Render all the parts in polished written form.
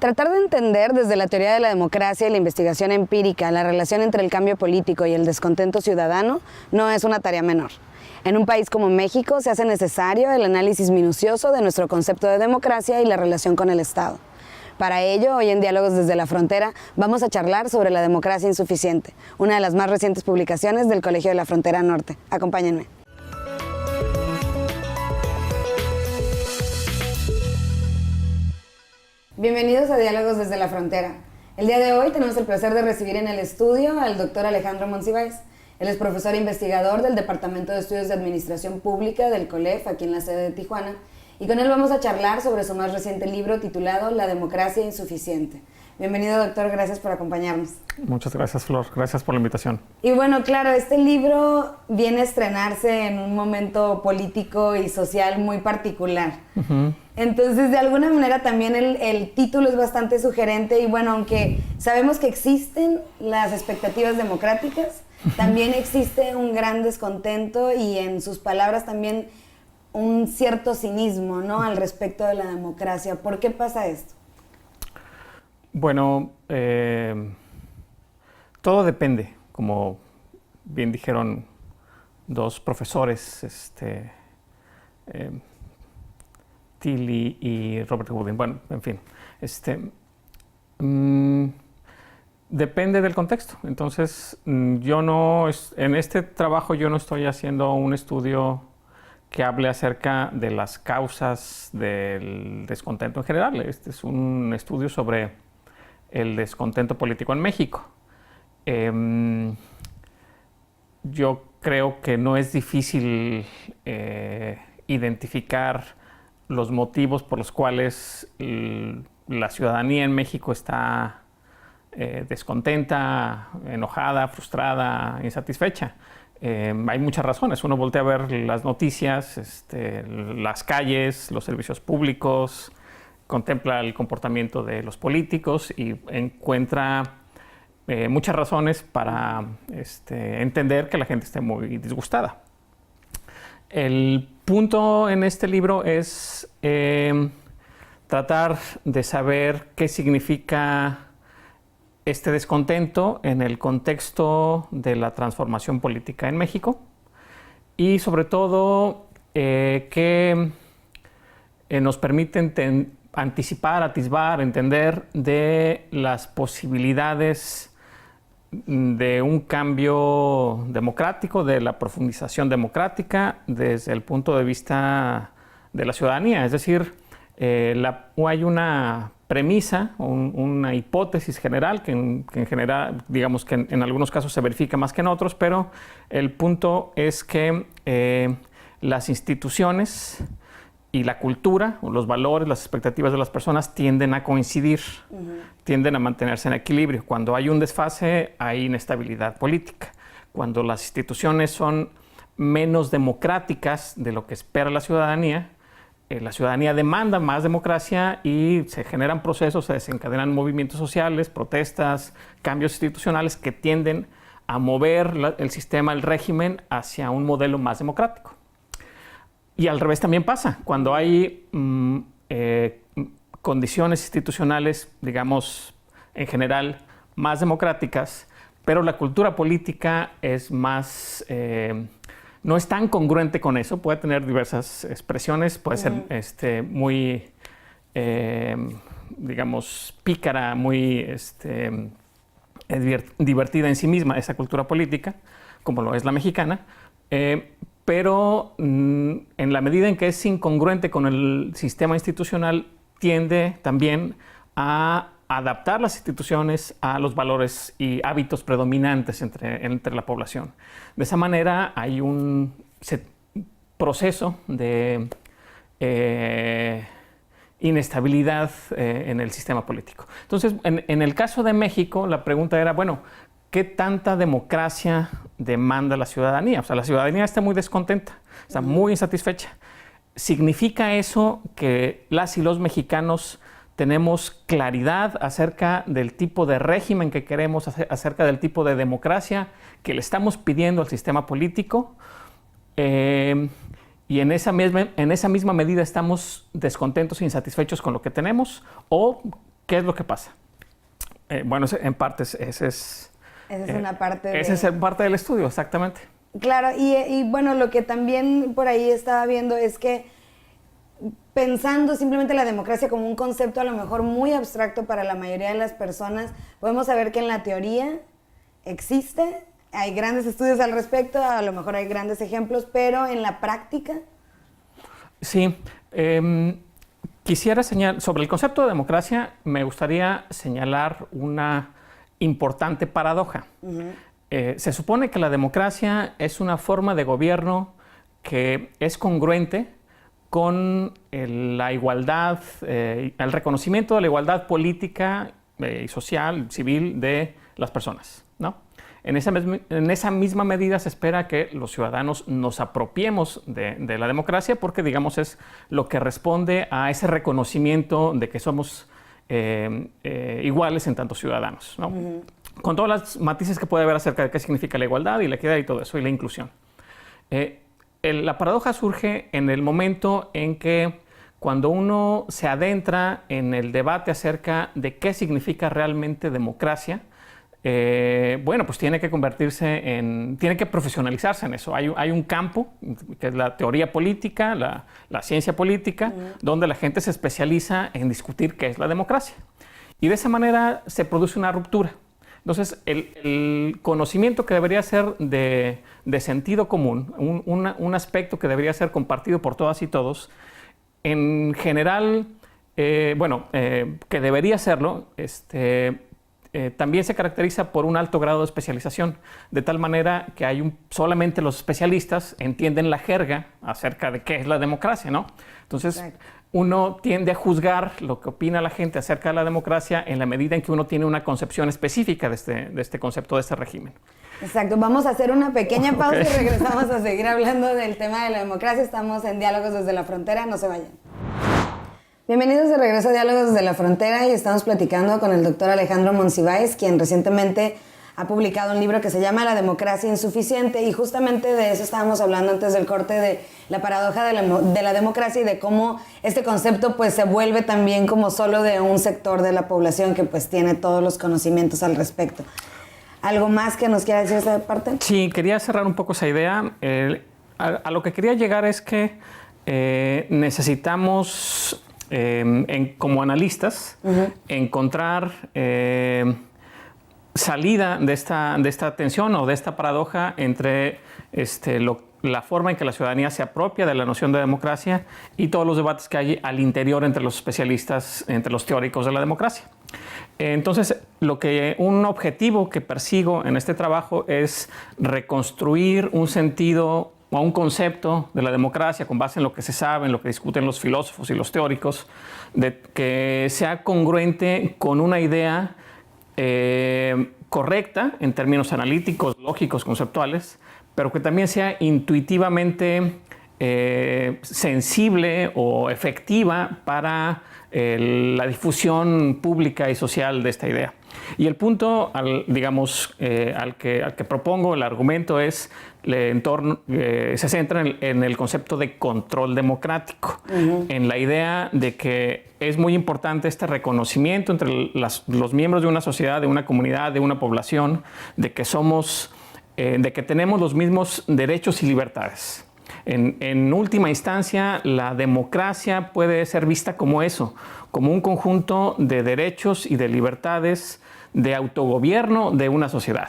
Tratar de entender desde la teoría de la democracia y la investigación empírica la relación entre el cambio político y el descontento ciudadano no es una tarea menor. En un país como México se hace necesario el análisis minucioso de nuestro concepto de democracia y la relación con el Estado. Para ello, hoy en Diálogos desde la Frontera vamos a charlar sobre la democracia insuficiente, una de las más recientes publicaciones del Colegio de la Frontera Norte. Acompáñenme. Bienvenidos a Diálogos desde la Frontera. El día de hoy tenemos el placer de recibir en el estudio al doctor Alejandro Monsiváis. Él es profesor e investigador del Departamento de Estudios de Administración Pública del COLEF, aquí en la sede de Tijuana, y con él vamos a charlar sobre su más reciente libro titulado La democracia insuficiente. Bienvenido, doctor, gracias por acompañarnos. Muchas gracias, Flor, gracias por la invitación. Y bueno, claro, este libro viene a estrenarse en un momento político y social muy particular. Entonces, de alguna manera también el título es bastante sugerente y bueno, aunque sabemos que existen las expectativas democráticas, también existe un gran descontento y en sus palabras también un cierto cinismo, ¿no?, al respecto de la democracia. ¿Por qué pasa esto? Bueno, todo depende, como bien dijeron dos profesores, Tilly y Robert Goodwin. Bueno, en fin, depende del contexto. Entonces, en este trabajo yo no estoy haciendo un estudio que hable acerca de las causas del descontento en general. Este es un estudio sobre el descontento político en México. Yo creo que no es difícil identificar los motivos por los cuales la ciudadanía en México está descontenta, enojada, frustrada, insatisfecha. Hay muchas razones. Uno voltea a ver las noticias, las calles, los servicios públicos, contempla el comportamiento de los políticos y encuentra muchas razones para entender que la gente esté muy disgustada. El punto en este libro es tratar de saber qué significa este descontento en el contexto de la transformación política en México y sobre todo que nos permite atisbar, entender de las posibilidades de un cambio democrático, de la profundización democrática desde el punto de vista de la ciudadanía. Es decir, hay una premisa, una hipótesis general que en general, digamos que en algunos casos se verifica más que en otros, pero el punto es que las instituciones y la cultura, los valores, las expectativas de las personas tienden a coincidir, tienden a mantenerse en equilibrio. Cuando hay un desfase, hay inestabilidad política. Cuando las instituciones son menos democráticas de lo que espera la ciudadanía demanda más democracia y se generan procesos, se desencadenan movimientos sociales, protestas, cambios institucionales que tienden a mover el sistema, el régimen, hacia un modelo más democrático. Y al revés también pasa. Cuando hay condiciones institucionales, digamos, en general, más democráticas, pero la cultura política es más... no es tan congruente con eso, puede tener diversas expresiones, puede ser muy, digamos, pícara, muy divertida en sí misma esa cultura política, como lo es la mexicana, pero en la medida en que es incongruente con el sistema institucional, tiende también a adaptar las instituciones a los valores y hábitos predominantes entre la población. De esa manera hay un proceso de inestabilidad en el sistema político. Entonces, en el caso de México, la pregunta era, bueno, ¿qué tanta democracia demanda la ciudadanía? O sea, la ciudadanía está muy descontenta, está muy insatisfecha. ¿Significa eso que las y los mexicanos tenemos claridad acerca del tipo de régimen que queremos, acerca del tipo de democracia que le estamos pidiendo al sistema político? Y en esa misma medida estamos descontentos e insatisfechos con lo que tenemos, o ¿qué es lo que pasa? Bueno, en parte Esa es una parte esa es parte del estudio, exactamente. Claro, y bueno, lo que también por ahí estaba viendo es que pensando simplemente la democracia como un concepto a lo mejor muy abstracto para la mayoría de las personas, podemos saber que en la teoría existe, hay grandes estudios al respecto, a lo mejor hay grandes ejemplos, pero en la práctica... Sí, quisiera señalar, sobre el concepto de democracia, me gustaría señalar una importante paradoja. Se supone que la democracia es una forma de gobierno que es congruente con la igualdad, el reconocimiento de la igualdad política y social, civil de las personas, ¿no? En esa misma medida se espera que los ciudadanos nos apropiemos de la democracia porque, digamos, es lo que responde a ese reconocimiento de que somos iguales en tanto ciudadanos, ¿no? Con todas las matices que puede haber acerca de qué significa la igualdad y la equidad y todo eso, y la inclusión. La paradoja surge en el momento en que cuando uno se adentra en el debate acerca de qué significa realmente democracia, bueno, pues tiene que tiene que profesionalizarse en eso. Hay un campo, que es la teoría política, la ciencia política, donde la gente se especializa en discutir qué es la democracia. Y de esa manera se produce una ruptura. Entonces, el conocimiento que debería ser de sentido común, un aspecto que debería ser compartido por todas y todos, en general, que debería serlo, también se caracteriza por un alto grado de especialización, de tal manera que solamente los especialistas entienden la jerga acerca de qué es la democracia, ¿no? Entonces, exacto, uno tiende a juzgar lo que opina la gente acerca de la democracia en la medida en que uno tiene una concepción específica de este concepto, de este régimen. Exacto, vamos a hacer una pequeña pausa y regresamos a seguir hablando del tema de la democracia. Estamos en Diálogos desde la Frontera, no se vayan. Bienvenidos de regreso a Diálogos desde la Frontera y estamos platicando con el doctor Alejandro Monsiváis, quien recientemente ha publicado un libro que se llama La democracia insuficiente, y justamente de eso estábamos hablando antes del corte, de la paradoja de la democracia y de cómo este concepto pues se vuelve también como solo de un sector de la población que pues tiene todos los conocimientos al respecto. ¿Algo más que nos quiera decir esa parte? Sí, quería cerrar un poco esa idea. A lo que quería llegar es que necesitamos, como analistas, encontrar salida de esta tensión o de esta paradoja entre la forma en que la ciudadanía se apropia de la noción de democracia y todos los debates que hay al interior entre los especialistas, entre los teóricos de la democracia. Entonces, un objetivo que persigo en este trabajo es reconstruir un sentido o un concepto de la democracia con base en lo que se sabe, en lo que discuten los filósofos y los teóricos, que sea congruente con una idea correcta en términos analíticos, lógicos, conceptuales, pero que también sea intuitivamente sensible o efectiva para la difusión pública y social de esta idea. Y el punto, al que propongo, el argumento es, se centra en el concepto de control democrático, en la idea de que es muy importante este reconocimiento entre los miembros de una sociedad, de una comunidad, de una población, de que tenemos los mismos derechos y libertades. En última instancia, la democracia puede ser vista como eso, como un conjunto de derechos y de libertades de autogobierno de una sociedad,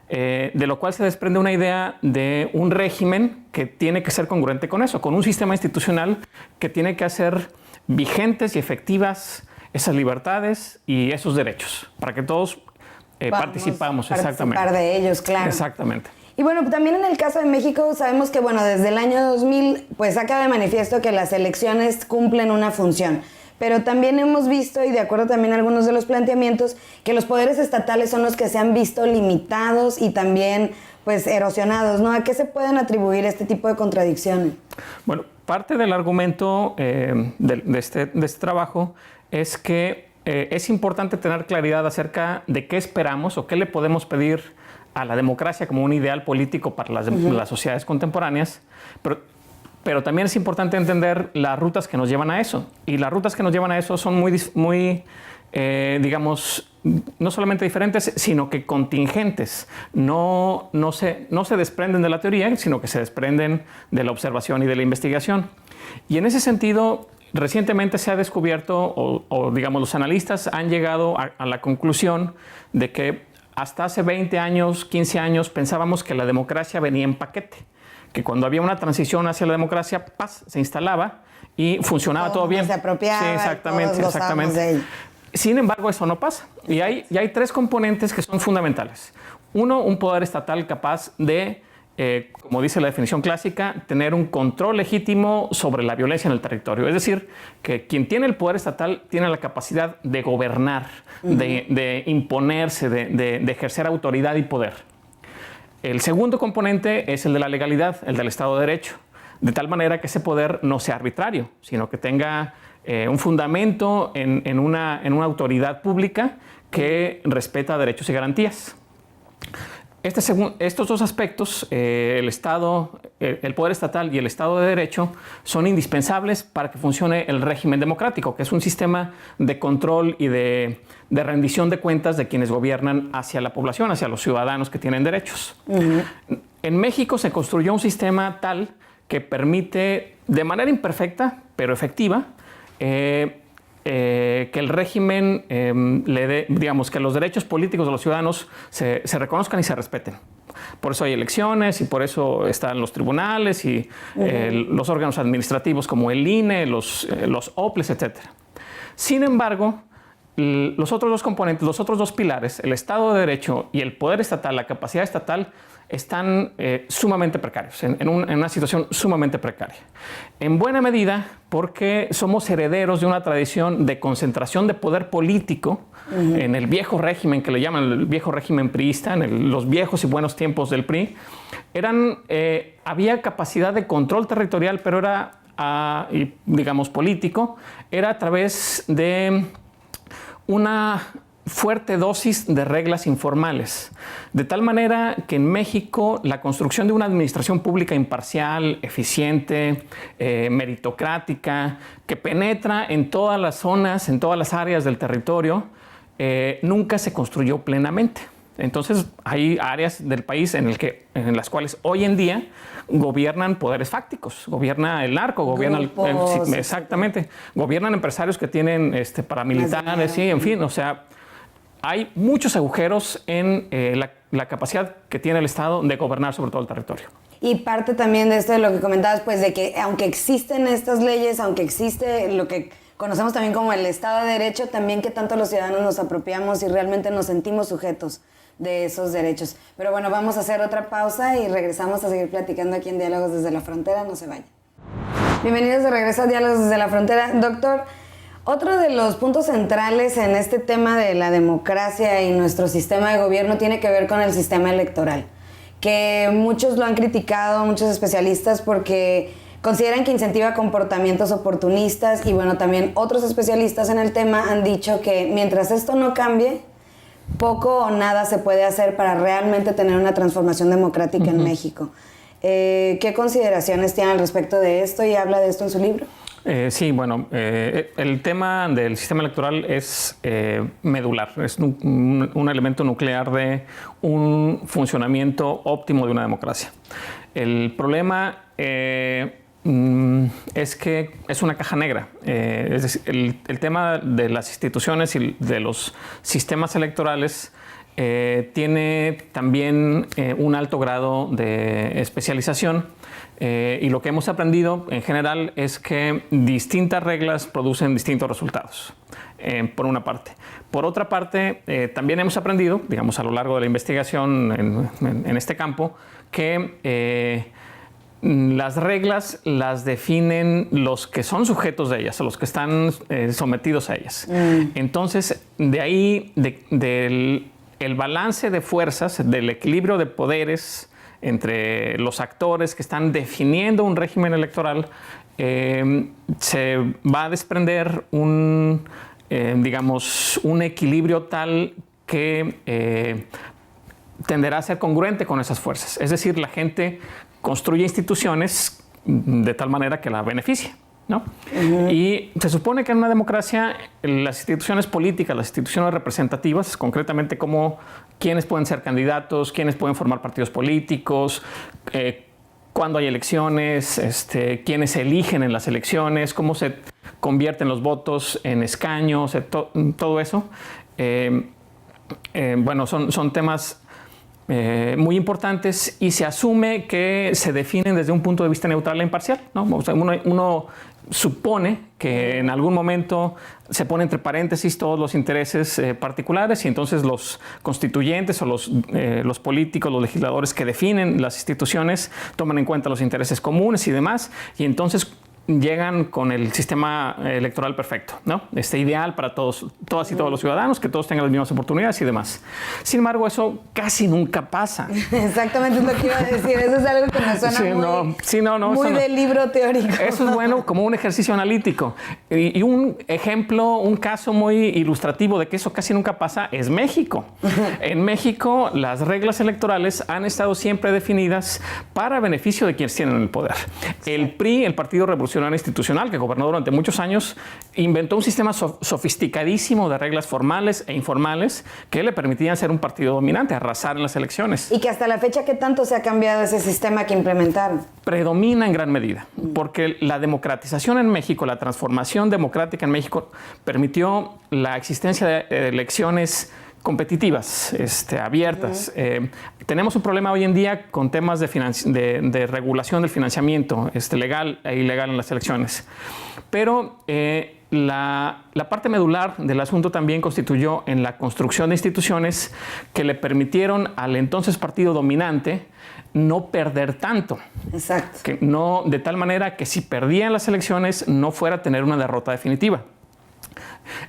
de lo cual se desprende una idea de un régimen que tiene que ser congruente con eso, con un sistema institucional que tiene que hacer vigentes y efectivas esas libertades y esos derechos, para que todos participamos. Participar de ellos, claro. Exactamente. Y bueno, también en el caso de México sabemos que, bueno, desde el año 2000, pues ha quedado de manifiesto que las elecciones cumplen una función. Pero también hemos visto, y de acuerdo también a algunos de los planteamientos, que los poderes estatales son los que se han visto limitados y también, pues, erosionados, ¿no? ¿A qué se pueden atribuir este tipo de contradicciones? Bueno, parte del argumento de este trabajo es que es importante tener claridad acerca de qué esperamos o qué le podemos pedir a la democracia como un ideal político para las sociedades contemporáneas, pero también es importante entender las rutas que nos llevan a eso. Y las rutas que nos llevan a eso son muy digamos, no solamente diferentes, sino que contingentes. No se desprenden de la teoría, sino que se desprenden de la observación y de la investigación. Y en ese sentido, recientemente se ha descubierto, o digamos, los analistas han llegado a la conclusión de que hasta hace 20 años, 15 años, pensábamos que la democracia venía en paquete, que cuando había una transición hacia la democracia, ¡paz!, se instalaba y funcionaba todo bien. Se apropiaba, sí, exactamente, exactamente. De él. Sin embargo, eso no pasa. Y hay tres componentes que son fundamentales. Uno, un poder estatal capaz de, como dice la definición clásica, tener un control legítimo sobre la violencia en el territorio. Es decir, que quien tiene el poder estatal tiene la capacidad de gobernar, de imponerse, de ejercer autoridad y poder. El segundo componente es el de la legalidad, el del Estado de Derecho, de tal manera que ese poder no sea arbitrario, sino que tenga un fundamento en una autoridad pública que respeta derechos y garantías. Estos dos aspectos, el poder estatal y el Estado de Derecho, son indispensables para que funcione el régimen democrático, que es un sistema de control y de rendición de cuentas de quienes gobiernan hacia la población, hacia los ciudadanos que tienen derechos. En México se construyó un sistema tal que permite, de manera imperfecta, pero efectiva, que el régimen le dé, digamos, que los derechos políticos de los ciudadanos se reconozcan y se respeten. Por eso hay elecciones y por eso están los tribunales y los órganos administrativos como el INE, los OPLES, etc. Sin embargo, los otros dos componentes, los otros dos pilares, el Estado de Derecho y el poder estatal, la capacidad estatal, están sumamente precarios, en una situación sumamente precaria. En buena medida porque somos herederos de una tradición de concentración de poder político en el viejo régimen, que le llaman el viejo régimen priista, en los viejos y buenos tiempos del PRI. Había capacidad de control territorial, pero era, digamos, político, era a través de una fuerte dosis de reglas informales, de tal manera que en México la construcción de una administración pública imparcial, eficiente, meritocrática, que penetra en todas las zonas, en todas las áreas del territorio, nunca se construyó plenamente. Entonces hay áreas del país en las cuales hoy en día gobiernan poderes fácticos, gobierna el narco, gobierna exactamente, gobiernan empresarios que tienen paramilitares, sí, en fin, o sea, hay muchos agujeros en la capacidad que tiene el Estado de gobernar sobre todo el territorio. Y parte también de esto de lo que comentabas, pues de que aunque existen estas leyes, aunque existe lo que conocemos también como el Estado de Derecho, también que tanto los ciudadanos nos apropiamos y realmente nos sentimos sujetos de esos derechos. Pero bueno, vamos a hacer otra pausa y regresamos a seguir platicando aquí en Diálogos desde la Frontera. No se vayan. Bienvenidos de regreso a Diálogos desde la Frontera. Doctor, otro de los puntos centrales en este tema de la democracia y nuestro sistema de gobierno tiene que ver con el sistema electoral, que muchos lo han criticado, muchos especialistas, porque consideran que incentiva comportamientos oportunistas y bueno, también otros especialistas en el tema han dicho que mientras esto no cambie, poco o nada se puede hacer para realmente tener una transformación democrática en México. ¿Qué consideraciones tiene al respecto de esto y habla de esto en su libro? Sí, bueno, el tema del sistema electoral es medular, es un elemento nuclear de un funcionamiento óptimo de una democracia. El problema es que es una caja negra. Es decir, el tema de las instituciones y de los sistemas electorales tiene también un alto grado de especialización. Y lo que hemos aprendido en general es que distintas reglas producen distintos resultados, por una parte. Por otra parte, también hemos aprendido, digamos, a lo largo de la investigación en este campo, que las reglas las definen los que son sujetos de ellas, o los que están sometidos a ellas. Entonces, de ahí, el balance de fuerzas, del equilibrio de poderes entre los actores que están definiendo un régimen electoral, se va a desprender digamos, un equilibrio tal que tenderá a ser congruente con esas fuerzas. Es decir, la gente construye instituciones de tal manera que la beneficie. ¿no? Y se supone que en una democracia las instituciones políticas, las instituciones representativas, concretamente como quiénes pueden ser candidatos, quiénes pueden formar partidos políticos, cuándo hay elecciones, quiénes se eligen en las elecciones, cómo se convierten los votos en escaños, todo eso. Bueno, son temas muy importantes y se asume que se definen desde un punto de vista neutral e imparcial, ¿no? O sea, uno supone que en algún momento se pone entre paréntesis todos los intereses particulares y entonces los constituyentes o los políticos, los legisladores que definen las instituciones toman en cuenta los intereses comunes y demás, y entonces llegan con el sistema electoral perfecto, ¿no? Ideal para todas y todos los ciudadanos, que todos tengan las mismas oportunidades y demás. Sin embargo, eso casi nunca pasa. Exactamente es lo que iba a decir. Eso es algo que me suena muy de libro teórico. Eso es bueno como un ejercicio analítico. Y un ejemplo, un caso muy ilustrativo de que eso casi nunca pasa es México. En México, las reglas electorales han estado siempre definidas para beneficio de quienes tienen el poder. El PRI, el Partido Revolucionario Institucional, que gobernó durante muchos años, inventó un sistema sofisticadísimo de reglas formales e informales que le permitían ser un partido dominante, arrasar en las elecciones. Y que hasta la fecha, ¿qué tanto se ha cambiado ese sistema que implementaron? Predomina en gran medida, porque la democratización en México, la transformación democrática en México, permitió la existencia de elecciones competitivas, abiertas. Tenemos un problema hoy en día con temas de regulación del financiamiento legal e ilegal en las elecciones. Pero la parte medular del asunto también constituyó en la construcción de instituciones que le permitieron al entonces partido dominante no perder tanto. Exacto. De tal manera que si perdían las elecciones no fuera a tener una derrota definitiva.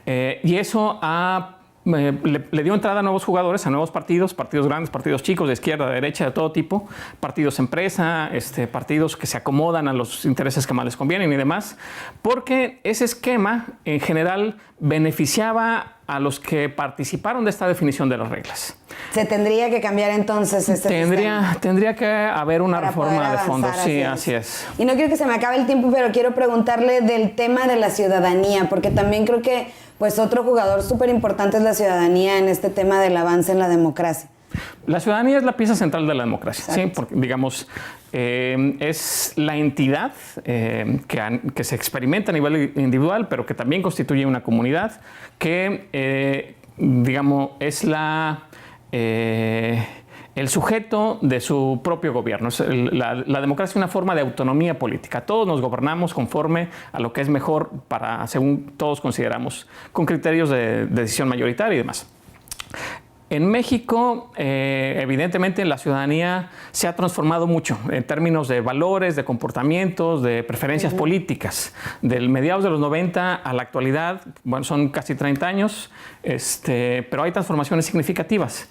Y eso le dio entrada a nuevos jugadores, a nuevos partidos grandes, partidos chicos, de izquierda, de derecha, de todo tipo, partidos empresa, partidos que se acomodan a los intereses que más les convienen y demás, porque ese esquema en general beneficiaba a los que participaron de esta definición de las reglas. Se tendría que cambiar entonces sistema. Tendría que haber una reforma de fondo. Sí, así es. Y no quiero que se me acabe el tiempo, pero quiero preguntarle del tema de la ciudadanía, porque también creo que otro jugador súper importante es la ciudadanía en este tema del avance en la democracia. La ciudadanía es la pieza central de la democracia, ¿sí? Porque, digamos, es la entidad que se experimenta a nivel individual, pero que también constituye una comunidad que, digamos, es el sujeto de su propio gobierno. La democracia es una forma de autonomía política. Todos nos gobernamos conforme a lo que es mejor según todos consideramos, con criterios de decisión mayoritaria y demás. En México, evidentemente, la ciudadanía se ha transformado mucho en términos de valores, de comportamientos, de preferencias políticas. Del mediados de los 90 a la actualidad, bueno, son casi 30 años, pero hay transformaciones significativas.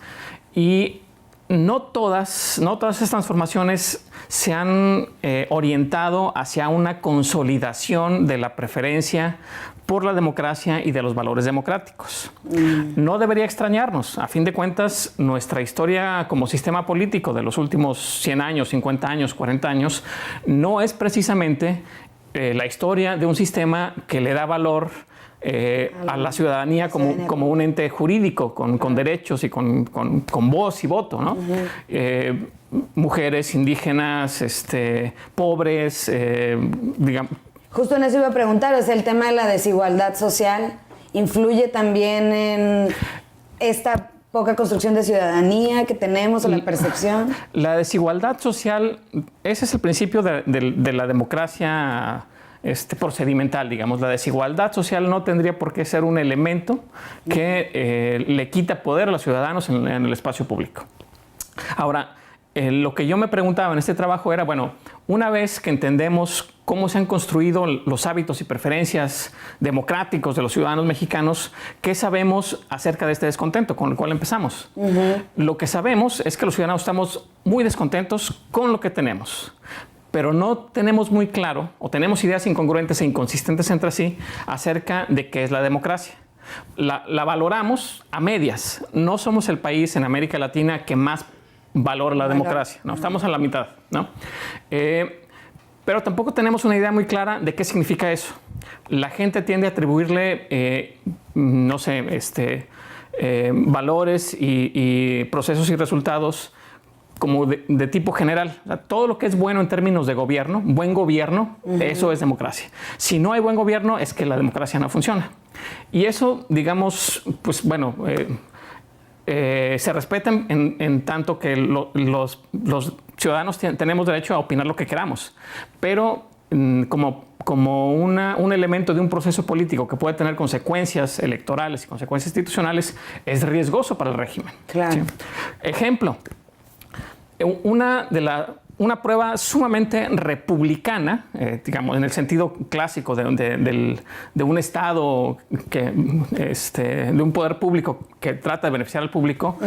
Y no todas estas transformaciones se han orientado hacia una consolidación de la preferencia por la democracia y de los valores democráticos. No debería extrañarnos. A fin de cuentas, nuestra historia como sistema político de los últimos 100 años, 50 años, 40 años, no es precisamente la historia de un sistema que le da valor a la ciudadanía como un ente jurídico, con derechos y con voz y voto, ¿no? Mujeres, indígenas, pobres, digamos. Justo en eso iba a preguntar, o sea, el tema de la desigualdad social influye también en esta poca construcción de ciudadanía que tenemos o la percepción. La desigualdad social, ese es el principio de la democracia procedimental, digamos. La desigualdad social no tendría por qué ser un elemento que le quita poder a los ciudadanos en el espacio público. Ahora, lo que yo me preguntaba en este trabajo era, bueno, una vez que entendemos cómo se han construido los hábitos y preferencias democráticos de los ciudadanos mexicanos, ¿qué sabemos acerca de este descontento con el cual empezamos? Lo que sabemos es que los ciudadanos estamos muy descontentos con lo que tenemos, pero no tenemos muy claro, o tenemos ideas incongruentes e inconsistentes entre sí acerca de qué es la democracia. La valoramos a medias. No somos el país en América Latina que más valora la democracia, ¿no? Estamos a la mitad, ¿no? pero tampoco tenemos una idea muy clara de qué significa eso. La gente tiende a atribuirle, no sé, valores y procesos y resultados como de tipo general. O sea, todo lo que es bueno en términos de gobierno, buen gobierno, eso es democracia. Si no hay buen gobierno, es que la democracia no funciona. Y eso, digamos, pues bueno, se respeta en tanto que los ciudadanos tenemos derecho a opinar lo que queramos, pero como un elemento de un proceso político que puede tener consecuencias electorales y consecuencias institucionales, es riesgoso para el régimen. Claro. ¿Sí? Ejemplo, una prueba sumamente republicana, digamos, en el sentido clásico de un Estado, de un poder público que trata de beneficiar al público,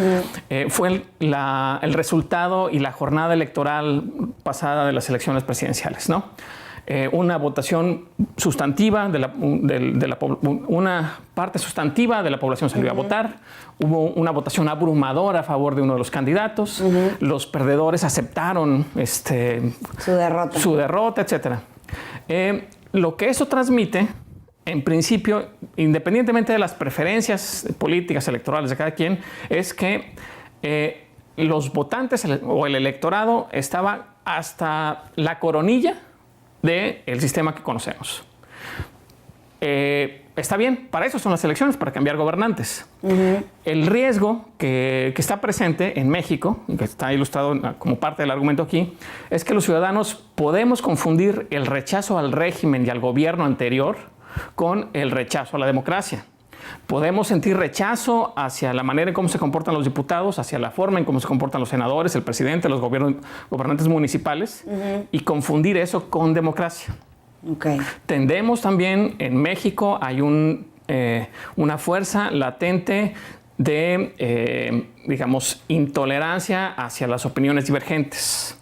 fue el resultado y la jornada electoral pasada de las elecciones presidenciales, ¿no? Una votación sustantiva una parte sustantiva de la población salió a votar. Hubo una votación abrumadora a favor de uno de los candidatos. Los perdedores aceptaron su derrota, etc. Lo que eso transmite, en principio, independientemente de las preferencias políticas electorales de cada quien, es que los votantes o el electorado estaba hasta la coronilla del sistema que conocemos. Está bien, para eso son las elecciones, para cambiar gobernantes. El riesgo que está presente en México, que está ilustrado como parte del argumento aquí, es que los ciudadanos podemos confundir el rechazo al régimen y al gobierno anterior con el rechazo a la democracia. Podemos sentir rechazo hacia la manera en cómo se comportan los diputados, hacia la forma en cómo se comportan los senadores, el presidente, los gobernantes municipales, y confundir eso con democracia. Okay. Tendemos también, en México hay una fuerza latente de, digamos, intolerancia hacia las opiniones divergentes,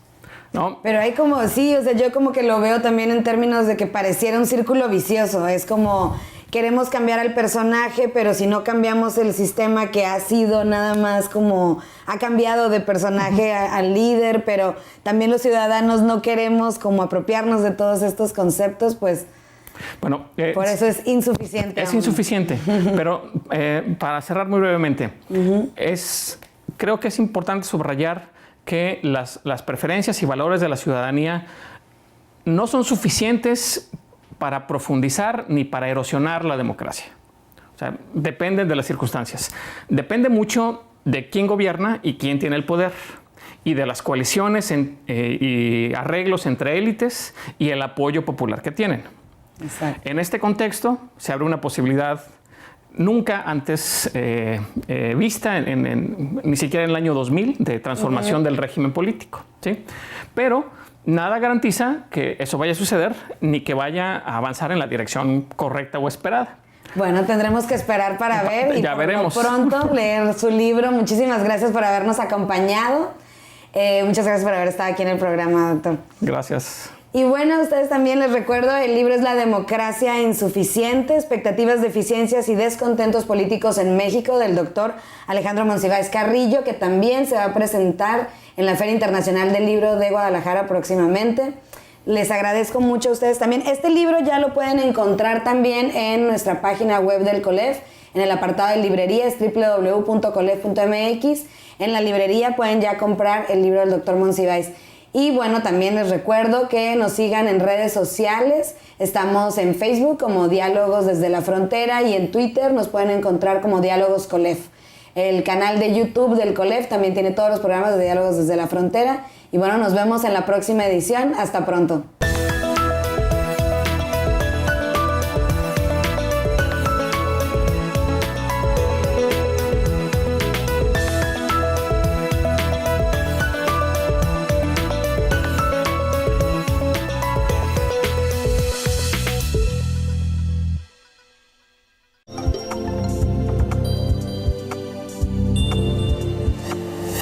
¿no? Pero hay como, sí, o sea, yo como que lo veo también en términos de que pareciera un círculo vicioso. Es como, queremos cambiar al personaje, pero si no cambiamos el sistema que ha sido nada más como, ha cambiado de personaje al líder, pero también los ciudadanos no queremos como apropiarnos de todos estos conceptos, pues bueno, por eso es insuficiente. Es insuficiente, pero para cerrar muy brevemente, creo que es importante subrayar que las preferencias y valores de la ciudadanía no son suficientes para profundizar ni para erosionar la democracia. O sea, dependen de las circunstancias. Depende mucho de quién gobierna y quién tiene el poder, y de las coaliciones y arreglos entre élites y el apoyo popular que tienen. Exacto. En este contexto se abre una posibilidad nunca antes vista, ni siquiera en el año 2000, de transformación del régimen político, ¿sí? Pero nada garantiza que eso vaya a suceder ni que vaya a avanzar en la dirección correcta o esperada. Bueno, tendremos que esperar para ver y ya veremos. Pronto leer su libro. Muchísimas gracias por habernos acompañado. Muchas gracias por haber estado aquí en el programa, doctor. Gracias. Y bueno, a ustedes también les recuerdo, el libro es La democracia insuficiente, expectativas, deficiencias y descontentos políticos en México, del doctor Alejandro Monsiváis Carrillo, que también se va a presentar en la Feria Internacional del Libro de Guadalajara próximamente. Les agradezco mucho a ustedes también. Este libro ya lo pueden encontrar también en nuestra página web del COLEF, en el apartado de librerías, www.colef.mx. En la librería pueden ya comprar el libro del doctor Monsiváis. Y bueno, también les recuerdo que nos sigan en redes sociales. Estamos en Facebook como Diálogos desde la Frontera y en Twitter nos pueden encontrar como Diálogos Colef. El canal de YouTube del Colef también tiene todos los programas de Diálogos desde la Frontera. Y bueno, nos vemos en la próxima edición. Hasta pronto.